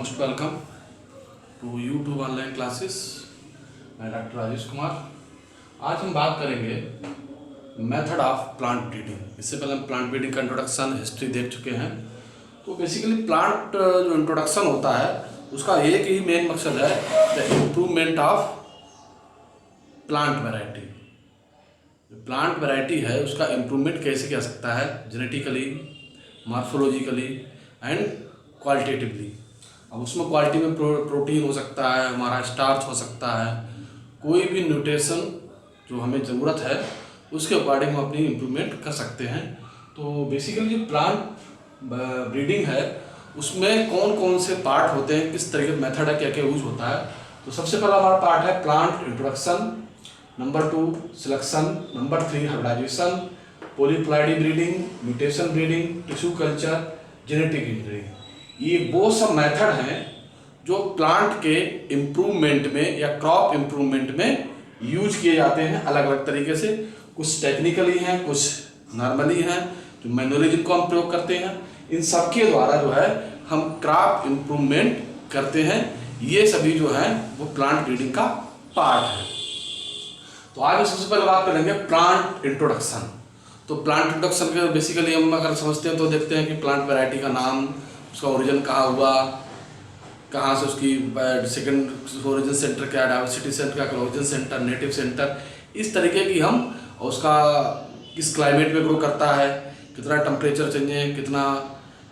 Most welcome to YouTube online classes. मैं doctor Rajesh Kumar. आज हम बात करेंगे मेथड ऑफ प्लांट ब्रीडिंग। इससे पहले हम प्लांट ब्रीडिंग का इंट्रोडक्शन हिस्ट्री देख चुके हैं। तो बेसिकली प्लांट जो इंट्रोडक्शन होता है उसका एक ही मेन मकसद है, the improvement of plant variety. जो प्लांट वैरायटी है उसका इम्प्रूवमेंट कैसे किया सकता है, जेनेटिकली, मॉर्फोलॉजिकली एंड क्वालिटेटिवली। अब उसमें क्वालिटी में प्रोटीन हो सकता है, हमारा स्टार्च हो सकता है, कोई भी न्यूट्रिशन जो हमें ज़रूरत है उसके अकॉर्डिंग हम अपनी इम्प्रूवमेंट कर सकते हैं। तो बेसिकली जो प्लांट ब्रीडिंग है उसमें कौन कौन से पार्ट होते हैं, किस तरह के मेथड है, क्या क्या यूज होता है। तो सबसे पहला हमारा पार्ट है plant introduction, number 2 selection, number 3 hybridization, polyploidy breeding, mutation breeding, tissue culture, genetic engineering. ये वो सब मेथड हैं जो प्लांट के इम्प्रूवमेंट में या क्रॉप इम्प्रूवमेंट में यूज किए जाते हैं अलग अलग तरीके से। कुछ टेक्निकली हैं, कुछ नॉर्मली हैं, जो मैनुअली जिनको हम प्रयोग करते हैं। इन सब के द्वारा जो है हम क्रॉप इम्प्रूवमेंट करते हैं। ये सभी जो है वो प्लांट ब्रीडिंग का पार्ट है। तो आज हम सबसे पहले बात करेंगे प्लांट इंट्रोडक्शन। तो प्लांट इंट्रोडक्शन के बेसिकली हम अगर समझते हैं तो देखते हैं कि प्लांट वैरायटी का नाम, उसका ओरिजिन कहाँ हुआ, कहाँ से उसकी सेकंड ओरिजिन सेंटर क्या, डाइवर्सिटी सेंटर क्या, कोलोजन सेंटर, नेटिव सेंटर, इस तरीके की हम उसका किस क्लाइमेट में ग्रो करता है, कितना टेम्परेचर चाहिए, कितना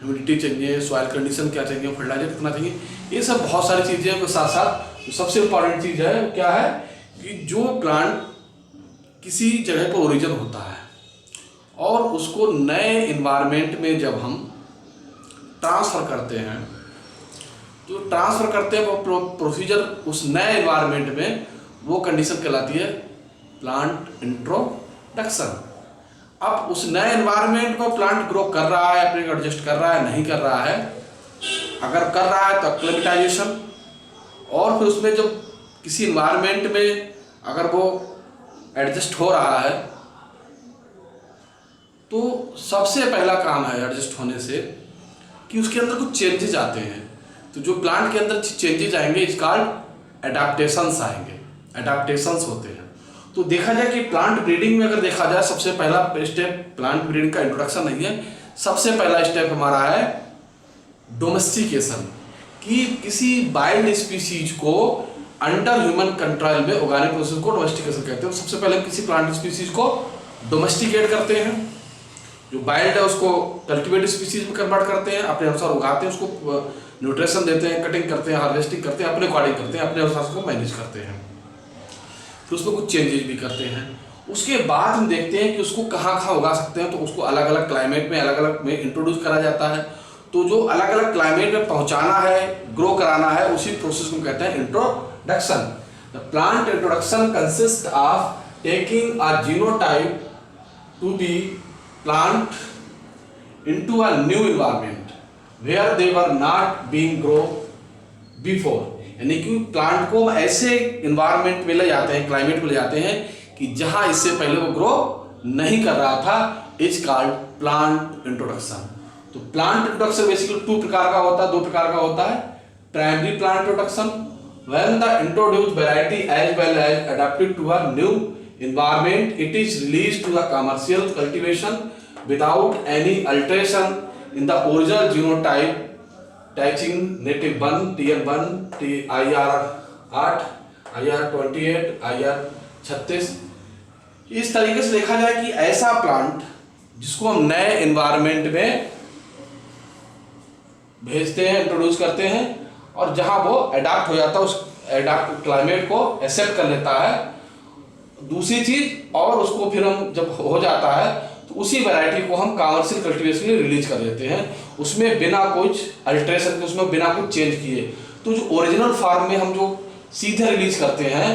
ह्यूमिडिटी चाहिए, सॉइल कंडीशन क्या चाहिए, फर्टिलाइजर कितना चाहिए, ये सब बहुत सारी चीज़ें के साथ साथ सबसे इम्पॉर्टेंट चीज़ है क्या है कि जो प्लांट किसी जगह पर ओरिजिन होता है और उसको नए इन्वायरमेंट में जब हम ट्रांसफ़र करते हैं, तो ट्रांसफ़र करते हैं वो प्रोसीजर उस नए इन्वायरमेंट में, वो कंडीशन कहलाती है प्लांट इंट्रोडक्शन। अब उस नए इन्वायरमेंट में प्लांट ग्रो कर रहा है, अपने को एडजस्ट कर रहा है, नहीं कर रहा है, अगर कर रहा है तो एक्लेमेटाइजेशन, और फिर उसमें जब किसी इन्वायरमेंट में अगर वो एडजस्ट हो रहा है तो सबसे पहला काम है एडजस्ट होने से कि उसके अंदर कुछ चेंजेस आते हैं। तो जो प्लांट के अंदर चेंजेस आएंगे इस कॉल्ड एडाप्टेशंस आएंगे, एडाप्टेशंस होते हैं। तो देखा जाए कि प्लांट ब्रीडिंग में अगर देखा जाए सबसे पहला स्टेप प्लांट ब्रीडिंग का इंट्रोडक्शन नहीं है, सबसे पहला स्टेप हमारा है डोमेस्टिकेशन, कि किसी वाइल्ड स्पीसीज को अंडर ह्यूमन कंट्रोल में उगाने प्रोसेस को डोमेस्टिकेशन कहते हैं। सबसे पहले हम किसी प्लांट स्पीसीज को डोमेस्टिकेट करते हैं, जो वाइल्ड है उसको कल्टिवेटेड स्पीसीज में कन्वर्ट करते हैं, अपने अनुसार उगाते हैं, उसको न्यूट्रिशन देते हैं, कटिंग करते हैं, हार्वेस्टिंग करते हैं, अपने अकॉर्डिंग करते हैं, अपने अनुसार उसको मैनेज करते हैं, फिर उसमें कुछ चेंजेस भी करते हैं। उसके बाद हम देखते हैं कि उसको कहाँ कहाँ उगा सकते हैं, तो उसको अलग अलग क्लाइमेट में अलग अलग में इंट्रोड्यूस करा जाता है। तो जो अलग अलग क्लाइमेट में पहुँचाना है, ग्रो कराना है, उसी प्रोसेस को कहते हैं introduction. The plant introduction consist of taking a genotype to be plant into a new environment where they were not being grow before। यानी कि प्लांट को ऐसे इन्वायरमेंट में ले जाते हैं, क्लाइमेट में ले जाते हैं कि जहां इससे पहले वो ग्रो नहीं कर रहा था। Is called plant introduction. तो प्लांट इंट्रोडक्शन बेसिकली दो प्रकार का होता है। Primary plant introduction, when the introduced variety as well as adapted to a new environment, it is released to the commercial cultivation without any alteration in the original genotype, touching native 1, TN1, IR8, IR28, IR36। इस तरीके से देखा जाए कि ऐसा plant जिसको हम नए इन्वायरमेंट में भेजते हैं, इंट्रोड्यूस करते हैं, और जहां वो अडाप्ट हो जाता है, उस अडाप्ट क्लाइमेट को एक्सेप्ट कर लेता है। दूसरी चीज, और उसको फिर हम जब हो जाता है तो उसी वैरायटी को हम कमर्शियल कल्टीवेशन में रिलीज कर देते हैं, उसमें बिना कुछ अल्ट्रेशन के, उसमें बिना कुछ चेंज किए। तो जो ओरिजिनल फार्म में हम जो सीधे रिलीज करते हैं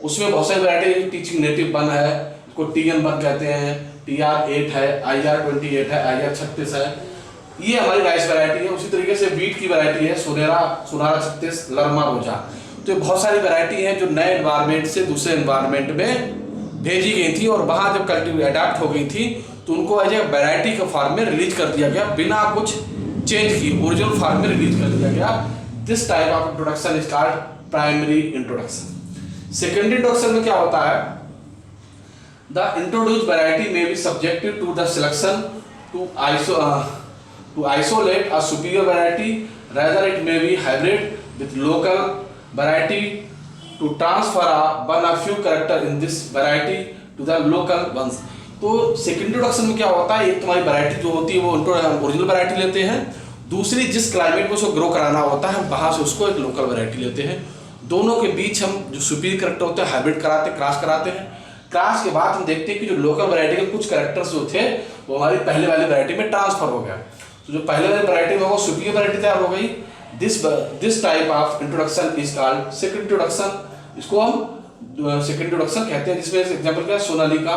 उसमें बहुत सारी वैरायटी, टीचिंग नेटिव 1 है, उसको TN1 कहते हैं, TR8 है, IR28 है, IR36 है, ये हमारी राइस वैरायटी है। उसी तरीके से वीट की वैरायटी है सुनारा 36, लरमा रोजा। तो बहुत सारी वैरायटी हैं जो नए एनवायरनमेंट से दूसरे एनवायरनमेंट में भेजी गई थी, और वहाँ जब कल्टीवेट अडैप्ट हो गई थी तो उनको एज ए वैरायटी के फॉर्म में रिलीज कर दिया गया बिना कुछ चेंज किए, ओरिजिनल फॉर्म में रिलीज कर दिया गया this type of introduction is called primary introduction. Secondary introduction में क्या होता है, द इंट्रोड्यूस्ड वैरायटी में be subjected to the selection to isolate a superior variety, rather it may be hybrid with local variety to transfer one or few character in this variety to the local ones। तो second introduction में क्या होता है, एक तुम्हारी variety जो होती है वो ओरिजिनल वैरायटी लेते हैं, दूसरी जिस क्लाइमेट में उसको ग्रो कराना होता है वहाँ से उसको एक लोकल वैरायटी लेते हैं। दोनों के बीच हम जो सुपीरियर करेक्टर होते हैं हाइब्रिड कराते हैं, क्रॉस कराते हैं। क्रॉस के बाद हम देखते हैं कि जो लोकल वैरायटी के कुछ कैरेक्टर्स जो थे वो हमारी पहले वाली वैरायटी में ट्रांसफर हो गया, तो जो पहले वाली वैरायटी में वो सुपीरियर वैरायटी तैयार हो गई। This type of introduction is called second introduction. इसको हम सेकंड इंट्रोडक्शन कहते हैं, जिसमें एग्जांपल क्या है, सोनालिका,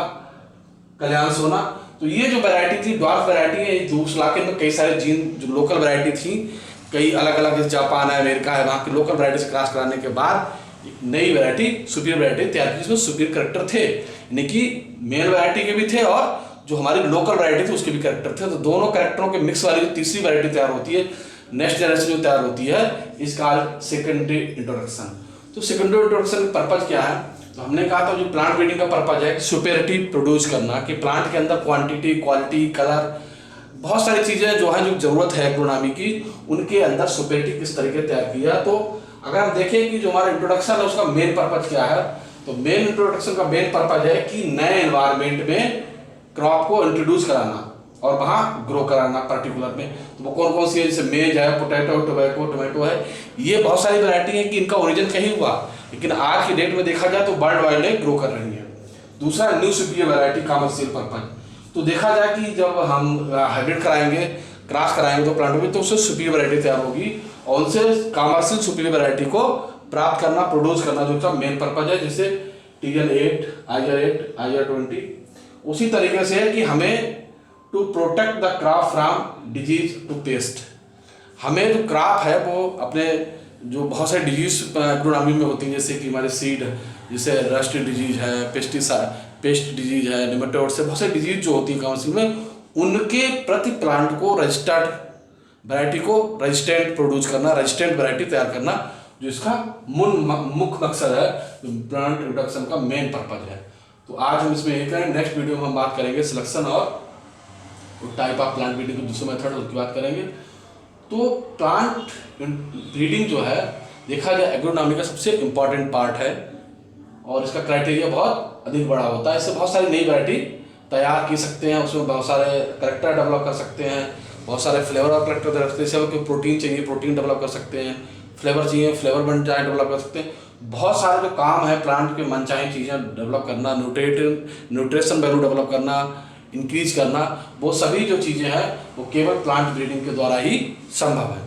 कल्याण सोना। तो ये जो वैरायटी थी ड्वार्फ वैरायटी है, दूसरे इलाके में कई सारे जीन जो लोकल वैरायटी थी, कई अलग अलग जैसे जापान है, अमेरिका है, वहाँ की लोकल वैरायटी से क्रॉस कराने के बाद एक नई वैरायटी सुपीरियर वैरायटी तैयार की, जिसमें सुपीरियर करेक्टर थे, यानी कि मेल वैरायटी के भी थे और जो हमारी लोकल वैरायटी थी उसके भी कैरेक्टर थे। तो दोनों कैरेक्टरों के मिक्स वाली जो तीसरी वैरायटी तैयार होती है, नेक्स्ट जनरेशन जो तैयार होती है, इस कॉल्ड सेकेंडरी इंट्रोडक्शन। तो सेकेंडरी इंट्रोडक्शन का पर्पज क्या है, तो हमने कहा था जो प्लांट ब्रीडिंग का पर्पज है सुपेरिटी प्रोड्यूस करना, कि प्लांट के अंदर क्वांटिटी, क्वालिटी, कलर, बहुत सारी चीज़ें जो है जो जरूरत है एग्रोनॉमी की, उनके अंदर सुपेरिटी किस तरीके तैयार किया। तो अगर हम देखें कि जो हमारा इंट्रोडक्शन है उसका मेन पर्पज क्या है, तो मेन इंट्रोडक्शन का मेन पर्पज है कि नए एनवायरनमेंट में क्रॉप को इंट्रोड्यूस कराना और वहाँ ग्रो कराना पर्टिकुलर में। तो वो कौन कौन सी है, जैसे मेज है, पोटैटो, टोमेटो है, ये बहुत सारी वैरायटी है कि इनका ओरिजिन कहीं हुआ, लेकिन आज की डेट में देखा जाए तो वर्ल्ड वाइड ग्रो कर रही है। दूसरा new superior variety commercial purpose. तो देखा जाए कि जब हम हाइब्रिड कराएंगे, क्रॉस कराएंगे तो प्लांटों में, तो उससे सुपीरियर वैरायटी तैयार होगी और उनसे कमर्शियल सुपीरियर वैरायटी को प्राप्त करना, प्रोड्यूस करना जो उसका मेन पर्पज है, जैसे TL8, IR8, IR20। उसी तरीके से है कि हमें to protect the crop from disease to pest, हमें जो क्रॉप है वो अपने जो बहुत सारे डिजीज एग्रोनॉमी में होती हैं, जैसे कि हमारे सीड, जैसे रस्ट डिजीज है, पेस्ट डिजीज है, निमेटोड से बहुत सारी डिजीज जो होती है कमर्शियल में, उनके प्रति प्लांट को रजिस्टर्ड वैरायटी को रेजिस्टेंट प्रोड्यूस करना, रेजिस्टेंट वैरायटी तैयार करना, जो इसका मुख्य मकसद है, प्लांट इंट्रोडक्शन का मेन पर्पज है। तो आज हम इसमें यही करेंगे। नेक्स्ट वीडियो में हम बात करेंगे सिलेक्शन और टाइप ऑफ प्लांट ब्रीडिंग के दूसरे मेथड उसकी बात करेंगे। तो प्लांट ब्रीडिंग जो है देखा जाए एग्रोनॉमी का सबसे इम्पॉर्टेंट पार्ट है और इसका क्राइटेरिया बहुत अधिक बड़ा होता है। इससे बहुत सारी नई वैरायटी तैयार की सकते हैं, उसमें बहुत सारे करेक्टर डेवलप कर सकते हैं, बहुत सारे फ्लेवर और करेक्टर डेवलप कर सकते हैं। जैसे प्रोटीन चाहिए प्रोटीन डेवलप कर सकते हैं, फ्लेवर चाहिए फ्लेवर बन जाए डेवलप कर सकते हैं। बहुत सारे जो काम है प्लांट के मनचाही चीज़ें डेवलप करना, न्यूट्रिशन वैल्यू डेवलप करना, इंक्रीज करना, वो सभी जो चीज़ें हैं वो केवल प्लांट ब्रीडिंग के द्वारा ही संभव है।